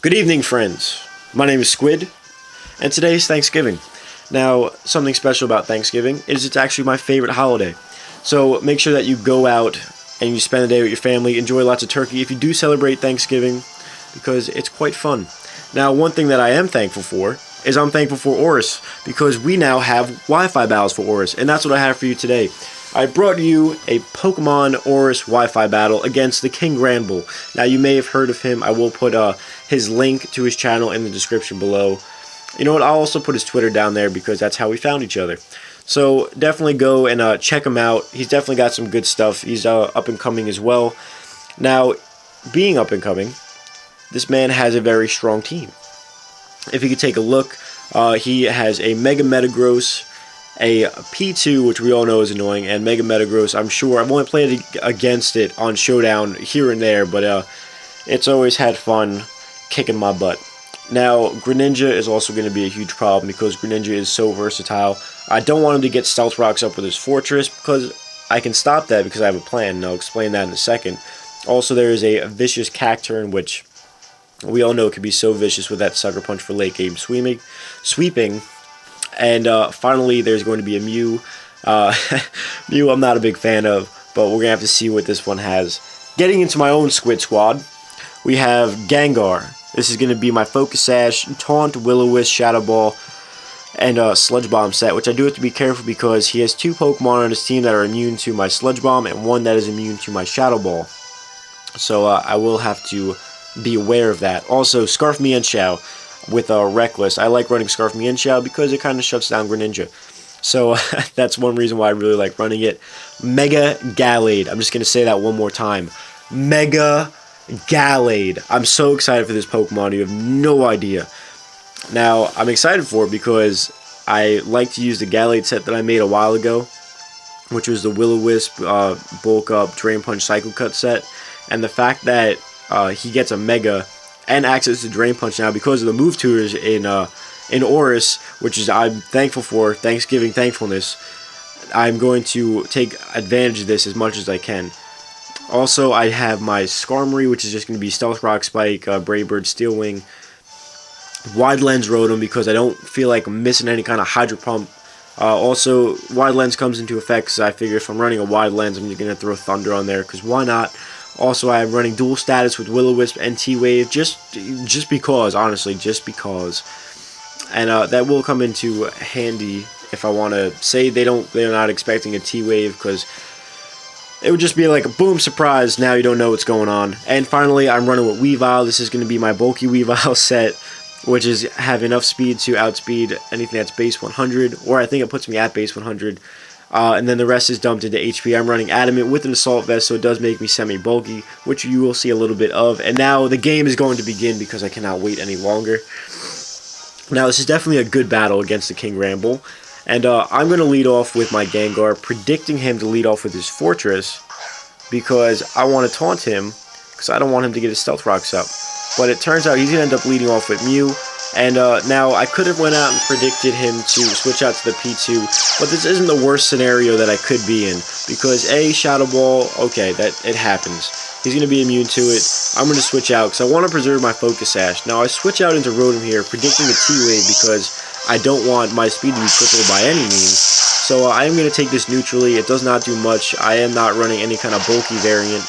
Good evening, friends. My name is Squid, and today is Thanksgiving. Now, something special about Thanksgiving is it's actually my favorite holiday. So make sure that you go out and you spend the day with your family, enjoy lots of turkey if you do celebrate Thanksgiving, because it's quite fun. Now, one thing that I am thankful for is I'm thankful for ORAS, because we now have Wi-Fi battles for ORAS, and that's what I have for you today. I brought you a Pokemon ORAS Wi-Fi battle against the King Grandbull. Now, you may have heard of him. I will put his link to his channel in the description below. You know what? I'll also put his Twitter down there because that's how we found each other. So definitely go and check him out. He's definitely got some good stuff. He's up and coming as well. Now, being up and coming, this man has a very strong team. If you could take a look, he has a Mega Metagross, a P2, which we all know is annoying, and Mega Metagross. I'm sure I've only played against it on Showdown here and there, but it's always had fun kicking my butt. Now, Greninja is also going to be a huge problem because Greninja is so versatile. I don't want him to get Stealth Rocks up with his Fortress because I can stop that because I have a plan, and I'll explain that in a second. Also, there is a vicious Cacturne, which we all know can be so vicious with that Sucker Punch for late game sweeping. And finally, there's going to be a Mew. Mew I'm not a big fan of, but we're going to have to see what this one has. Getting into my own Squid Squad, we have Gengar. This is going to be my Focus Sash, Taunt, Will-O-Wisp, Shadow Ball, and Sludge Bomb set, which I do have to be careful because he has two Pokemon on his team that are immune to my Sludge Bomb and one that is immune to my Shadow Ball. So I will have to be aware of that. Also, Scarf Mienshao with Reckless. I like running Scarf Mienshao because it kind of shuts down Greninja. So that's one reason why I really like running it. Mega Gallade. I'm just going to say that one more time. Mega Gallade. I'm so excited for this Pokemon. You have no idea. Now, I'm excited for it because I like to use the Gallade set that I made a while ago, which was the Will-O-Wisp Bulk Up Drain Punch Cycle Cut set. And the fact that he gets a Mega and access to Drain Punch now because of the move tutors in ORAS, which is I'm thankful for, Thanksgiving thankfulness. I'm going to take advantage of this as much as I can. Also, I have my Skarmory, which is just going to be Stealth Rock Spike, Brave Bird, Steel Wing, Wide Lens Rotom because I don't feel like I'm missing any kind of Hydro Pump. Also, Wide Lens comes into effect because I figure if I'm running a Wide Lens, I'm just going to throw Thunder on there because why not? Also, I'm running dual status with Will-O-Wisp and T-Wave just because, honestly, just because. And that will come into handy if I want to say they're not expecting a T-Wave because it would just be like a boom surprise. Now you don't know what's going on. And finally, I'm running with Weavile. This is going to be my bulky Weavile set, which is have enough speed to outspeed anything that's base 100, or I think it puts me at base 100. And then the rest is dumped into HP. I'm running Adamant with an Assault Vest, so it does make me semi-bulky, which you will see a little bit of. And now the game is going to begin because I cannot wait any longer. Now, this is definitely a good battle against the King Grandbull. And I'm going to lead off with my Gengar, predicting him to lead off with his Fortress because I want to taunt him because I don't want him to get his Stealth Rocks up. But it turns out he's going to end up leading off with Mew. And now I could have went out and predicted him to switch out to the P2, but this isn't the worst scenario that I could be in because A, Shadow Ball, okay, that it happens. He's going to be immune to it. I'm going to switch out because I want to preserve my Focus Sash. Now I switch out into Rotom here, predicting a T-Wave because I don't want my speed to be crippled by any means. So I am going to take this neutrally. It does not do much. I am not running any kind of bulky variant.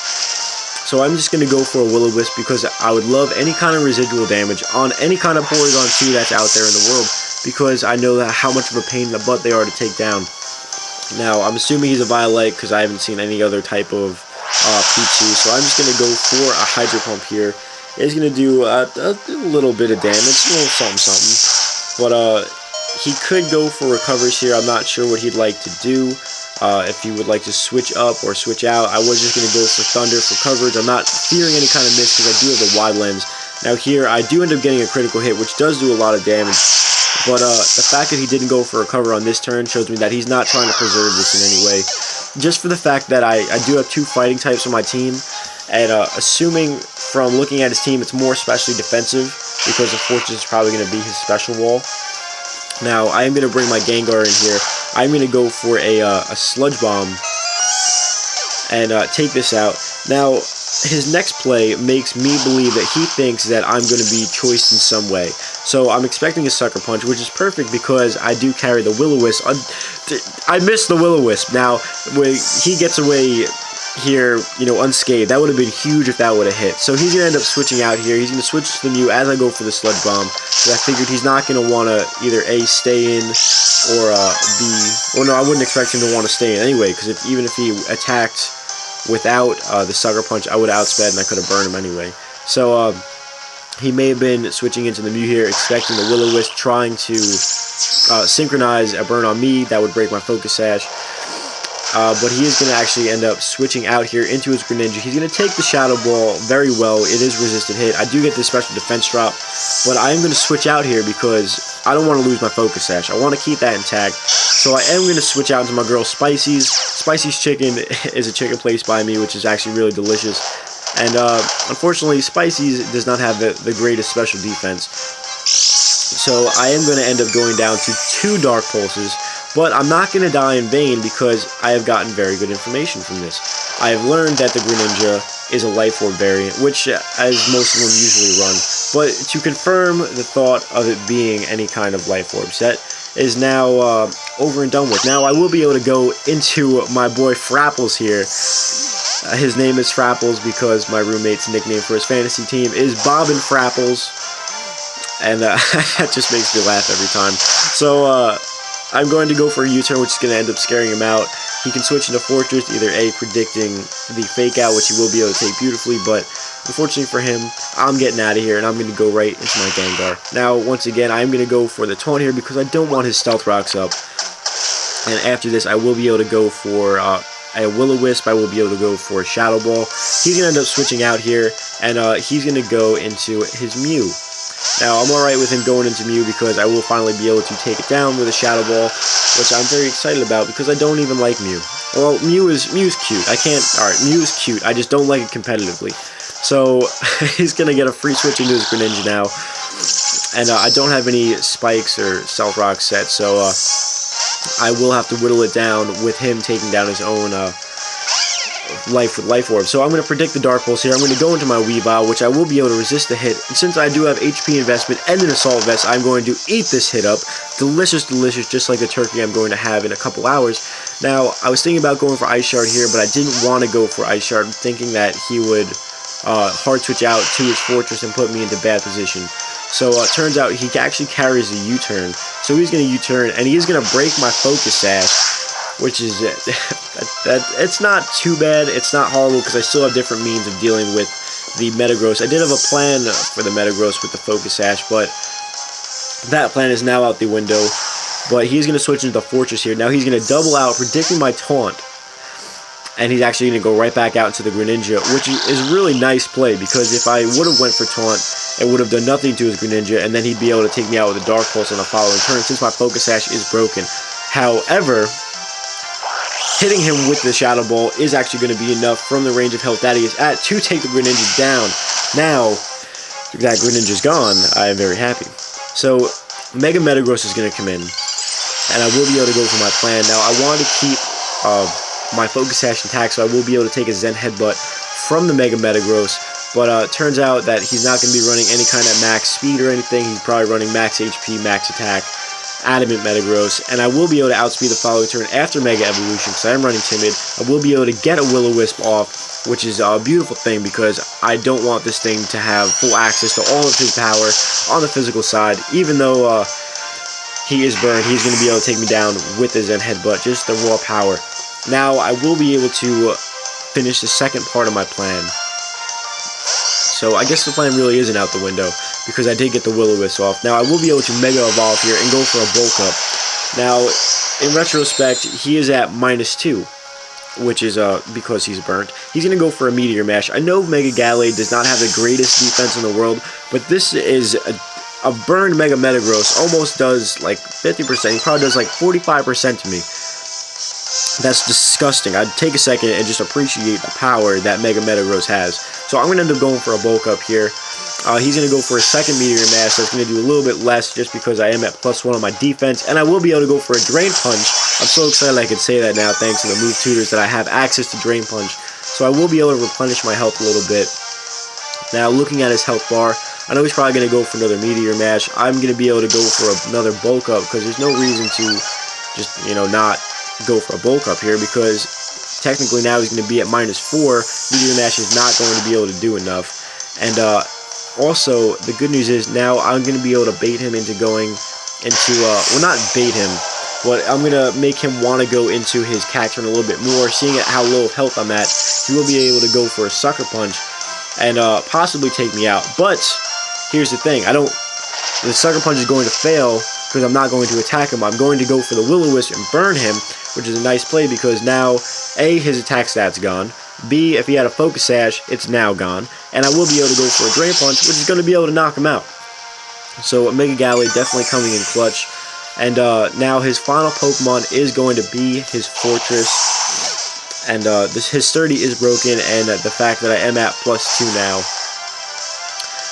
So I'm just going to go for a Will-O-Wisp because I would love any kind of residual damage on any kind of Porygon 2 that's out there in the world because I know that how much of a pain in the butt they are to take down. Now, I'm assuming he's a Violet because I haven't seen any other type of P2, so I'm just going to go for a Hydro Pump here. It's going to do a little bit of damage, a little something. But he could go for recovers here. I'm not sure what he'd like to do. If he would like to switch up or switch out, I was just going to go for Thunder for coverage. I'm not fearing any kind of miss because I do have the Wide Lens. Now here, I do end up getting a critical hit, which does do a lot of damage. But the fact that he didn't go for a cover on this turn shows me that he's not trying to preserve this in any way. Just for the fact that I do have two fighting types on my team, and assuming from looking at his team it's more especially defensive because the Fortress is probably going to be his special wall. Now, I am going to bring my Gengar in here. I'm going to go for a Sludge Bomb. and take this out. Now, his next play makes me believe that he thinks that I'm going to be choiced in some way. So I'm expecting a Sucker Punch, which is perfect because I do carry the Will-O-Wisp. I missed the Will-O-Wisp. Now, when he gets away here, you know, unscathed, that would have been huge if that would have hit. So he's going to end up switching out here. He's going to switch to the Mew as I go for the Sludge Bomb. So I figured he's not going to want to either A, stay in, or B... Well, no, I wouldn't expect him to want to stay in anyway, because even if he attacked without the Sucker Punch, I would have outsped and I could have burned him anyway. So he may have been switching into the Mew here, expecting the Will-O-Wisp, trying to synchronize a burn on me. That would break my Focus Sash. But he is going to actually end up switching out here into his Greninja. He's going to take the Shadow Ball very well. It is resisted hit. I do get this special defense drop, but I am going to switch out here because I don't want to lose my Focus Sash. I want to keep that intact. So I am going to switch out into my girl Spicy's. Spicy's chicken is a chicken placed by me, which is actually really delicious. And unfortunately, Spicy's does not have the greatest special defense. So I am going to end up going down to 2 Dark Pulses. But I'm not going to die in vain because I have gotten very good information from this. I have learned that the Greninja is a Life Orb variant, which as most of them usually run. But to confirm the thought of it being any kind of Life Orb set is now over and done with. Now I will be able to go into my boy Frapples here. His name is Frapples because my roommate's nickname for his fantasy team is Bobbin Frapples. And that just makes me laugh every time. So, I'm going to go for a U-turn, which is going to end up scaring him out. He can switch into Fortress, either A, predicting the Fake Out, which he will be able to take beautifully, but unfortunately for him, I'm getting out of here, and I'm going to go right into my Gengar. Now, once again, I'm going to go for the Taunt here because I don't want his Stealth Rocks up. And after this, I will be able to go for a Will-O-Wisp. I will be able to go for a Shadow Ball. He's going to end up switching out here, and he's going to go into his Mew. Now, I'm alright with him going into Mew because I will finally be able to take it down with a Shadow Ball, which I'm very excited about because I don't even like Mew. Well, Mew's cute. Alright, Mew's cute. I just don't like it competitively. So, he's going to get a free switch into his Greninja now. And I don't have any Spikes or Stealth Rocks set, so I will have to whittle it down with him taking down his own Life Orb. So I'm going to predict the Dark Pulse here. I'm going to go into my Weavile, which I will be able to resist the hit. And since I do have HP investment and an Assault Vest, I'm going to eat this hit up. Delicious, delicious, just like the turkey I'm going to have in a couple hours. Now, I was thinking about going for Ice Shard here, but I didn't want to go for Ice Shard, thinking that he would hard switch out to his Fortress and put me into bad position. So it turns out he actually carries a U-turn. So he's going to U-turn, and he is going to break my Focus Sash, which is, it's not too bad. It's not horrible because I still have different means of dealing with the Metagross. I did have a plan for the Metagross with the Focus Sash, but that plan is now out the window. But he's going to switch into the Fortress here. Now he's going to double out, predicting my Taunt. And he's actually going to go right back out into the Greninja, which is a really nice play because if I would have went for Taunt, it would have done nothing to his Greninja, and then he'd be able to take me out with a Dark Pulse on the following turn since my Focus Sash is broken. However, hitting him with the Shadow Ball is actually going to be enough from the range of health that he is at to take the Greninja down. Now, that Greninja's gone, I am very happy. So, Mega Metagross is going to come in, and I will be able to go for my plan. Now, I want to keep my Focus Sash intact, so I will be able to take a Zen Headbutt from the Mega Metagross, but it turns out that he's not going to be running any kind of max speed or anything. He's probably running max HP, max attack, Adamant Metagross, and I will be able to outspeed the following turn after Mega Evolution, because I am running Timid. I will be able to get a Will-O-Wisp off, which is a beautiful thing, because I don't want this thing to have full access to all of his power on the physical side. Even though he is burned, he's going to be able to take me down with his Zen Headbutt, just the raw power. Now, I will be able to finish the second part of my plan. So, I guess the plan really isn't out the window, because I did get the Will-O-Wisp off. Now, I will be able to Mega Evolve here and go for a Bulk Up. Now, in retrospect, he is at -2, which is because he's burnt. He's going to go for a Meteor Mash. I know Mega Gallade does not have the greatest defense in the world, but this is a burned Mega Metagross. Almost does like 50%. He probably does like 45% to me. That's disgusting. I'd take a second and just appreciate the power that Mega Metagross has. So I'm going to end up going for a Bulk Up here. He's going to go for a second Meteor Mash. That's going to do a little bit less just because I am at +1 on my defense. And I will be able to go for a Drain Punch. I'm so excited I can say that now thanks to the move tutors that I have access to Drain Punch. so I will be able to replenish my health a little bit. Now, looking at his health bar, I know he's probably going to go for another meteor mash. I'm going to be able to go for another bulk up, because there's no reason to just, not go for a bulk up here, because technically now he's going to be at -4. Meteor mash is not going to be able to do enough. And also, the good news is now I'm going to be able to bait him into going into, well, not bait him, but I'm going to make him want to go into his Cacturn a little bit more. Seeing at how low of health I'm at, he will be able to go for a Sucker Punch and possibly take me out. But here's the thing, the Sucker Punch is going to fail because I'm not going to attack him. I'm going to go for the Will-O-Wisp and burn him, which is a nice play because now, A, his attack stat's gone. B, if he had a Focus Sash, it's now gone. And I will be able to go for a Drain Punch, which is going to be able to knock him out. So Mega Galley definitely coming in clutch. And now his final Pokemon is going to be his Fortress. And his Sturdy is broken, and the fact that I am at +2 now,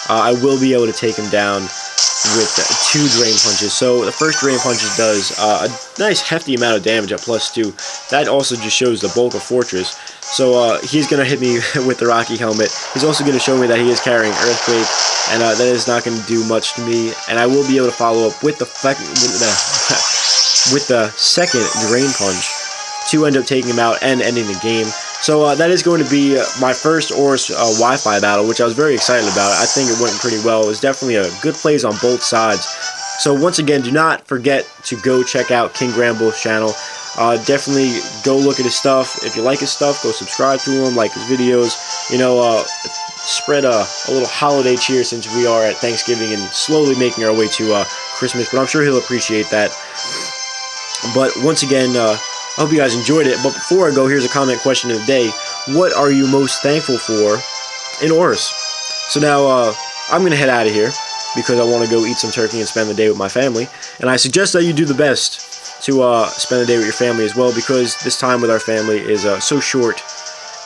I will be able to take him down with 2 Drain Punches. So the first Drain Punches does a nice hefty amount of damage at +2. That also just shows the bulk of Fortress. So he's going to hit me with the Rocky Helmet. He's also going to show me that he is carrying Earthquake, and that is not going to do much to me. And I will be able to follow up with the second Drain Punch to end up taking him out and ending the game. So that is going to be my first ORAS Wi-Fi battle, which I was very excited about. I think it went pretty well. It was definitely a good plays on both sides. So once again, do not forget to go check out King Grandbull's channel. Definitely go look at his stuff. If you like his stuff, go subscribe to him, like his videos. Spread a little holiday cheer since we are at Thanksgiving and slowly making our way to Christmas. But I'm sure he'll appreciate that. But once again, I hope you guys enjoyed it. But before I go, here's a comment question of the day. What are you most thankful for in ORAS? So now I'm going to head out of here because I want to go eat some turkey and spend the day with my family. And I suggest that you do the best to spend the day with your family as well, because this time with our family is so short,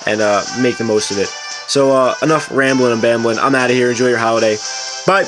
and make the most of it. So enough rambling and bambling. I'm out of here. Enjoy your holiday. Bye.